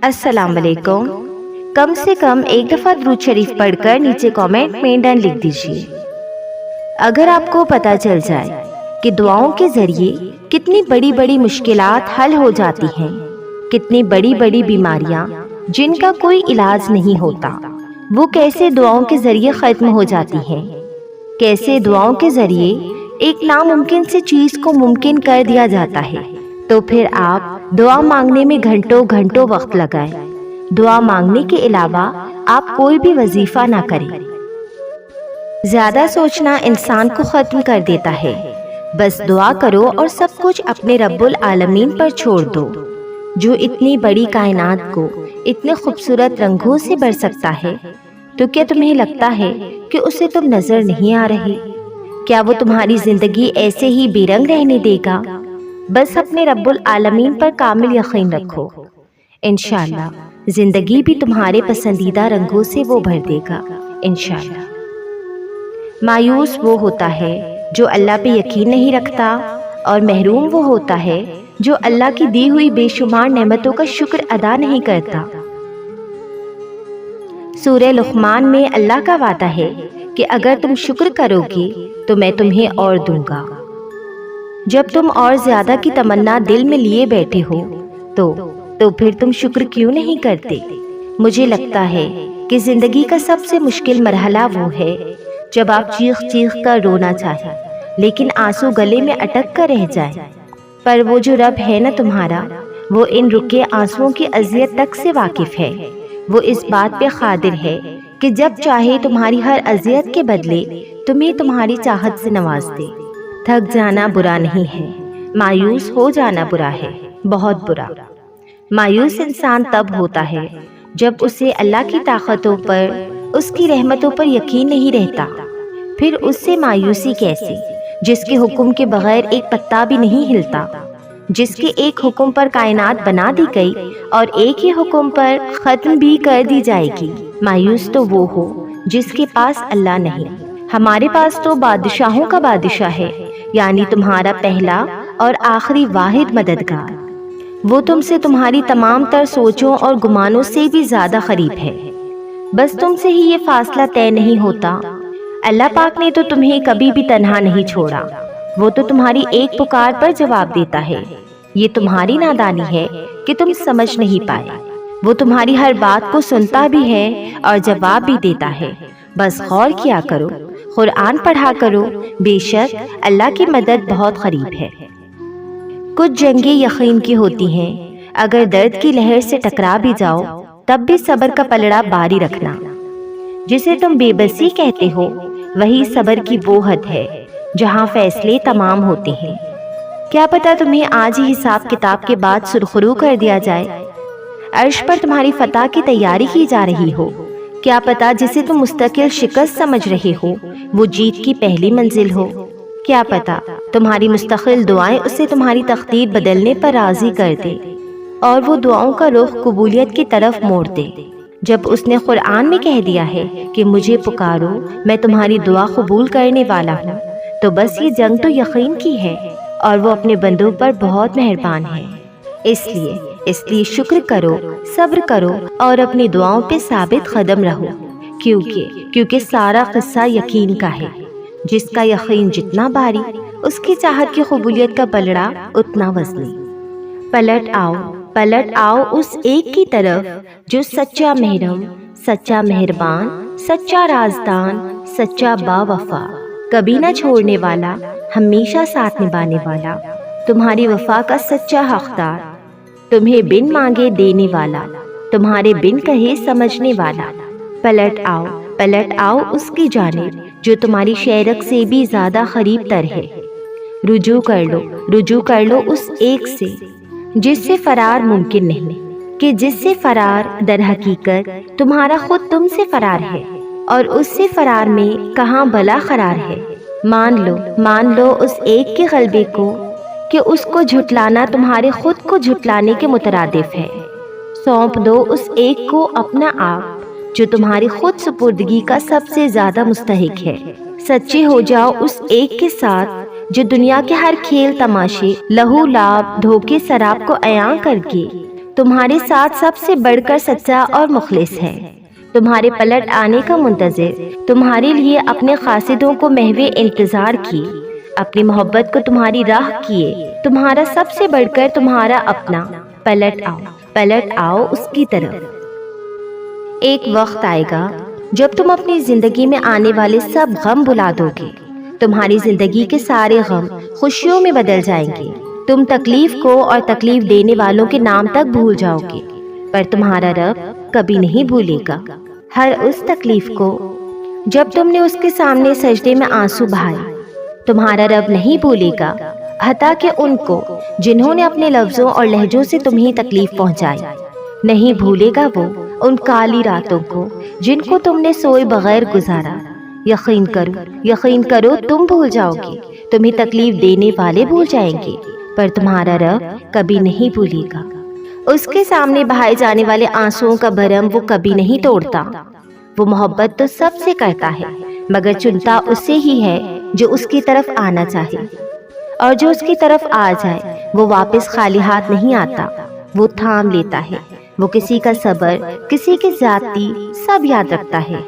السلام علیکم۔ کم سے کم ایک دفعہ درود شریف پڑھ کر نیچے کامنٹ میں ڈن لکھ دیجیے۔ اگر آپ کو پتہ چل جائے کہ دعاؤں کے ذریعے کتنی بڑی بڑی مشکلات حل ہو جاتی ہیں، کتنی بڑی بڑی بیماریاں جن کا کوئی علاج نہیں ہوتا وہ کیسے دعاؤں کے ذریعے ختم ہو جاتی ہیں، کیسے دعاؤں کے ذریعے ایک ناممکن سی چیز کو ممکن کر دیا جاتا ہے، تو پھر آپ دعا مانگنے میں گھنٹوں گھنٹوں وقت لگائیں۔ دعا مانگنے کے علاوہ آپ کوئی بھی وظیفہ نہ کریں۔ زیادہ سوچنا انسان کو ختم کر دیتا ہے۔ بس دعا کرو اور سب کچھ اپنے رب العالمین پر چھوڑ دو، جو اتنی بڑی کائنات کو اتنے خوبصورت رنگوں سے بھر سکتا ہے۔ تو کیا تمہیں لگتا ہے کہ اسے تم نظر نہیں آ رہے؟ کیا وہ تمہاری زندگی ایسے ہی بے رنگ رہنے دے گا؟ بس اپنے رب العالمین پر کامل یقین رکھو، انشاءاللہ زندگی بھی تمہارے پسندیدہ رنگوں سے وہ بھر دے گا انشاءاللہ۔ مایوس وہ ہوتا ہے جو اللہ پہ یقین نہیں رکھتا، اور محروم وہ ہوتا ہے جو اللہ کی دی ہوئی بے شمار نعمتوں کا شکر ادا نہیں کرتا۔ سورہ لقمان میں اللہ کا وعدہ ہے کہ اگر تم شکر کرو گے تو میں تمہیں اور دوں گا۔ جب تم اور زیادہ کی تمنا دل میں لیے بیٹھے ہو تو پھر تم شکر کیوں نہیں کرتے؟ مجھے لگتا ہے کہ زندگی کا سب سے مشکل مرحلہ وہ ہے جب آپ چیخ چیخ کر رونا چاہیں لیکن آنسو گلے میں اٹک کر رہ جائے۔ پر وہ جو رب ہے نا تمہارا، وہ ان رکے آنسوؤں کی اذیت تک سے واقف ہے۔ وہ اس بات پہ قادر ہے کہ جب چاہے تمہاری ہر اذیت کے بدلے تمہیں تمہاری چاہت سے نواز دے۔ تھک جانا برا نہیں ہے، مایوس ہو جانا برا ہے، بہت برا۔ مایوس انسان تب ہوتا ہے جب اسے اللہ کی طاقتوں پر، اس کی رحمتوں پر یقین نہیں رہتا۔ پھر اس سے مایوسی کیسے، جس کے حکم کے بغیر ایک پتا بھی نہیں ہلتا، جس کے ایک حکم پر کائنات بنا دی گئی اور ایک ہی حکم پر ختم بھی کر دی جائے گی۔ مایوس تو وہ ہو جس کے پاس اللہ نہیں۔ ہمارے پاس تو بادشاہوں کا بادشاہ ہے، یعنی تمہارا پہلا اور آخری واحد مددگار۔ وہ تم سے تمہاری تمام تر سوچوں اور گمانوں سے بھی زیادہ قریب ہے۔ بس تم سے ہی یہ فاصلہ طے نہیں ہوتا۔ اللہ پاک نے تو تمہیں کبھی بھی تنہا نہیں چھوڑا، وہ تو تمہاری ایک پکار پر جواب دیتا ہے۔ یہ تمہاری نادانی ہے کہ تم سمجھ نہیں پائے۔ وہ تمہاری ہر بات کو سنتا بھی ہے اور جواب بھی دیتا ہے۔ بس غور کیا کرو، قرآن پڑھا کرو، بے شک اللہ کی مدد بہت قریب ہے۔ کچھ جنگیں یقین کی ہوتی ہیں، اگر درد کی لہر سے ٹکرا بھی جاؤ تب بھی صبر کا پلڑا باری رکھنا۔ جسے تم بے بسی کہتے ہو وہی صبر کی وہ حد ہے جہاں فیصلے تمام ہوتے ہیں۔ کیا پتا تمہیں آج ہی حساب کتاب کے بعد سرخرو کر دیا جائے، عرش پر تمہاری فتح کی تیاری کی جا رہی ہو۔ کیا پتا جسے تم مستقل شکست سمجھ رہے ہو وہ جیت کی پہلی منزل ہو۔ کیا پتا تمہاری مستقل دعائیں اسے تمہاری تقدیر بدلنے پر راضی کر دے اور وہ دعاؤں کا رخ قبولیت کی طرف موڑ دے۔ جب اس نے قرآن میں کہہ دیا ہے کہ مجھے پکارو میں تمہاری دعا قبول کرنے والا ہوں، تو بس یہ جنگ تو یقین کی ہے اور وہ اپنے بندوں پر بہت مہربان ہے۔ اس لیے شکر کرو، صبر کرو اور اپنی دعاؤں پہ ثابت قدم رہو، کیونکہ سارا قصہ یقین کا ہے۔ جس کا یقین جتنا باری، اس کی چاہت کی قبولیت کا پلڑا اتنا وزنی۔ پلٹ آؤ اس ایک کی طرف جو سچا محرم، سچا مہربان، سچا رازدان، سچا با وفا، کبھی نہ چھوڑنے والا، ہمیشہ ساتھ نبھانے والا، تمہاری وفا کا سچا حقدار، تمہیں بن مانگے دینے والا، تمہارے بن کہے سمجھنے والا۔ پلٹ آؤ اس کی جانب جو تمہاری شیرک سے بھی زیادہ قریب تر ہے۔ رجوع کر لو اس ایک سے جس سے فرار ممکن نہیں، کہ جس سے فرار در حقیقت تمہارا خود تم سے فرار ہے، اور اس سے فرار میں کہاں بلا قرار ہے۔ مان لو اس ایک کے غلبے کو کہ اس کو جھٹلانا تمہارے خود کو جھٹلانے کے مترادف ہے۔ سونپ دو اس ایک کو اپنا آپ جو تمہاری خود سپردگی کا سب سے زیادہ مستحق ہے۔ سچے ہو جاؤ اس ایک کے ساتھ جو دنیا کے ہر کھیل تماشے، لہو لعب، دھوکے سراب کو عیاں کر کے تمہارے ساتھ سب سے بڑھ کر سچا اور مخلص ہے، تمہارے پلٹ آنے کا منتظر، تمہارے لیے اپنے قاصدوں کو محو انتظار کی، اپنی محبت کو تمہاری راہ کیے، تمہارا سب سے بڑھ کر تمہارا اپنا، پلٹ آؤ اس کی طرف۔ ایک وقت آئے گا جب تم اپنی زندگی میں آنے والے سب غم بھلا دو گے، تمہاری زندگی کے سارے غم خوشیوں میں بدل جائیں گے، تم تکلیف کو اور تکلیف دینے والوں کے نام تک بھول جاؤ گے، پر تمہارا رب کبھی نہیں بھولے گا ہر اس تکلیف کو جب تم نے اس کے سامنے سجدے میں آنسو بہائے۔ تمہارا رب نہیں بھولے گا حتیٰ کہ ان کو جنہوں نے اپنے لفظوں اور لہجوں سے تمہیں تکلیف پہنچائی، نہیں بھولے گا وہ ان کالی راتوں کو جن کو تم نے سوئے بغیر گزارا۔ یقین کرو تم بھول جاؤ گے، تمہیں تکلیف دینے والے بھول جائیں گے، پر تمہارا رب کبھی نہیں بھولے گا۔ اس کے سامنے بہائے جانے والے آنسوؤں کا بھرم وہ کبھی نہیں توڑتا۔ وہ محبت تو سب سے کرتا ہے، مگر چنتا اس سے ہی ہے جو اس کی طرف آنا چاہے، اور جو اس کی طرف آ جائے وہ واپس خالی ہاتھ نہیں آتا، وہ تھام لیتا ہے، وہ کسی کا صبر، کسی کی زیادتی سب یاد رکھتا ہے،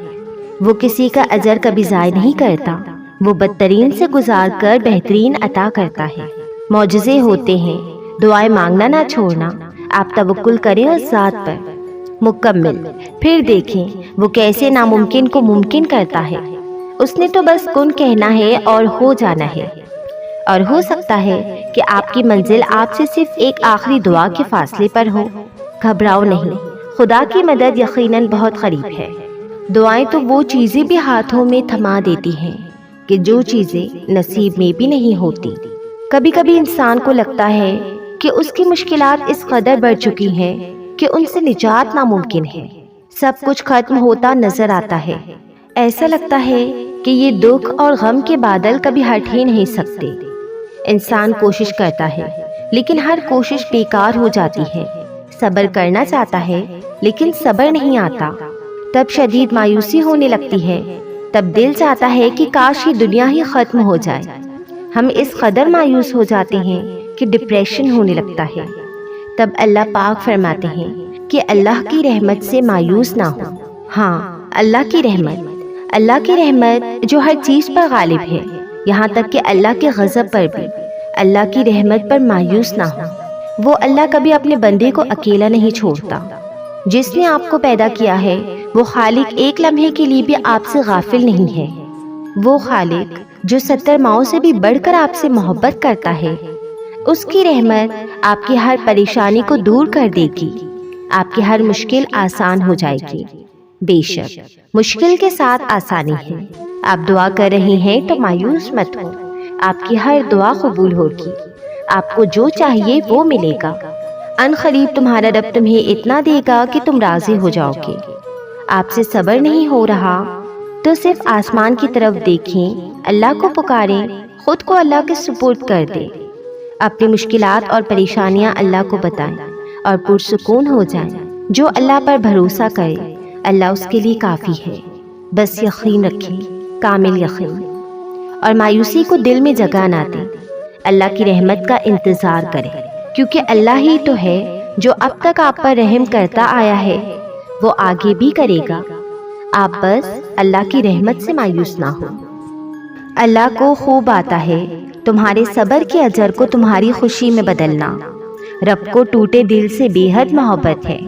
وہ کسی کا اجر کبھی ضائع نہیں کرتا، وہ بدترین سے گزار کر بہترین عطا کرتا ہے۔ معجزے ہوتے ہیں، دعائیں مانگنا نہ چھوڑنا، آپ توکل کریں اس ذات پر مکمل، پھر دیکھیں وہ کیسے ناممکن کو ممکن کرتا ہے۔ اس نے تو بس کن کہنا ہے اور ہو جانا ہے، اور ہو سکتا ہے کہ آپ کی منزل آپ سے صرف ایک آخری دعا کے فاصلے پر ہو۔ گھبراؤ نہیں، خدا کی مدد یقیناً بہت قریب ہے۔ دعائیں تو وہ چیزیں بھی ہاتھوں میں تھما دیتی ہیں کہ جو چیزیں نصیب میں بھی نہیں ہوتی۔ کبھی کبھی انسان کو لگتا ہے کہ اس کی مشکلات اس قدر بڑھ چکی ہیں کہ ان سے نجات ناممکن ہے، سب کچھ ختم ہوتا نظر آتا ہے، ایسا لگتا ہے کہ یہ دکھ اور غم کے بادل کبھی ہٹ ہی نہیں سکتے۔ انسان کوشش کرتا ہے لیکن ہر کوشش بیکار ہو جاتی ہے، صبر کرنا چاہتا ہے لیکن صبر نہیں آتا، تب شدید مایوسی ہونے لگتی ہے، تب دل چاہتا ہے کہ کاش یہ دنیا ہی ختم ہو جائے۔ ہم اس قدر مایوس ہو جاتے ہیں کہ ڈپریشن ہونے لگتا ہے، تب اللہ پاک فرماتے ہیں کہ اللہ کی رحمت سے مایوس نہ ہو۔ ہاں، اللہ کی رحمت جو ہر چیز پر غالب ہے، یہاں تک کہ اللہ کے غضب پر بھی۔ اللہ کی رحمت پر مایوس نہ ہو، وہ اللہ کبھی اپنے بندے کو اکیلا نہیں چھوڑتا۔ جس نے آپ کو پیدا کیا ہے وہ خالق ایک لمحے کے لیے بھی آپ سے غافل نہیں ہے۔ وہ خالق جو 70 ماؤں سے بھی بڑھ کر آپ سے محبت کرتا ہے، اس کی رحمت آپ کی ہر پریشانی کو دور کر دے گی، آپ کی ہر مشکل آسان ہو جائے گی۔ بے شک مشکل کے ساتھ آسانی ہے۔ آپ دعا کر رہے ہیں تو مایوس مت ہو، آپ کی ہر دعا قبول ہوگی، آپ کو جو چاہیے وہ ملے گا۔ ان قریب تمہارا رب تمہیں اتنا دے گا کہ تم راضی ہو جاؤ گے۔ آپ سے صبر نہیں ہو رہا تو صرف آسمان کی طرف دیکھیں، اللہ کو پکاریں، خود کو اللہ کے سپرد کر دیں، اپنی مشکلات اور پریشانیاں اللہ کو بتائیں اور پرسکون ہو جائیں۔ جو اللہ پر بھروسہ کرے اللہ اس کے لیے کافی ہے، بس یقین رکھیں، کامل یقین، اور مایوسی کو دل میں جگہ نہ دیں۔ اللہ کی رحمت کا انتظار کریں، کیونکہ اللہ ہی تو ہے جو اب تک آپ پر رحم کرتا آیا ہے، وہ آگے بھی کرے گا۔ آپ بس اللہ کی رحمت سے مایوس نہ ہو۔ اللہ کو خوب آتا ہے تمہارے صبر کے اجر کو تمہاری خوشی میں بدلنا۔ رب کو ٹوٹے دل سے بے حد محبت ہے،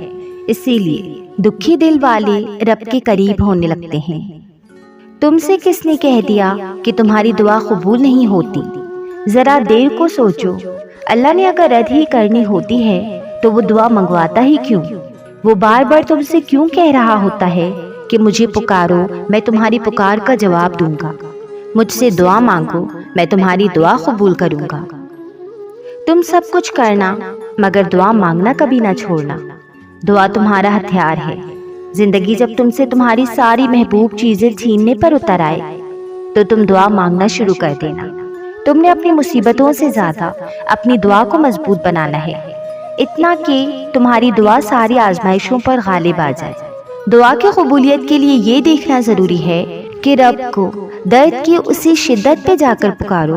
اسی لیے دکھی دل والے رب کے قریب ہونے لگتے ہیں۔ تم سے کس نے کہہ دیا کہ تمہاری دعا قبول نہیں ہوتی؟ ذرا دیر کو سوچو، اللہ نے اگر رد ہی کرنی ہوتی ہے تو وہ دعا منگواتا ہی کیوں؟ وہ بار بار تم سے کیوں کہہ رہا ہوتا ہے کہ مجھے پکارو، میں تمہاری پکار کا جواب دوں گا، مجھ سے دعا مانگو، میں تمہاری دعا قبول کروں گا۔ تم سب کچھ کرنا مگر دعا مانگنا کبھی نہ چھوڑنا۔ دعا تمہارا ہتھیار ہے۔ زندگی جب تم سے تمہاری ساری محبوب چیزیں چھیننے پر اتر آئے تو تم دعا مانگنا شروع کر دینا۔ تم نے اپنی مصیبتوں سے زیادہ اپنی دعا کو مضبوط بنانا ہے، اتنا کہ تمہاری دعا ساری آزمائشوں پر غالب آ جائے۔ دعا کی قبولیت کے لیے یہ دیکھنا ضروری ہے کہ رب کو درد کی اسی شدت پہ جا کر پکارو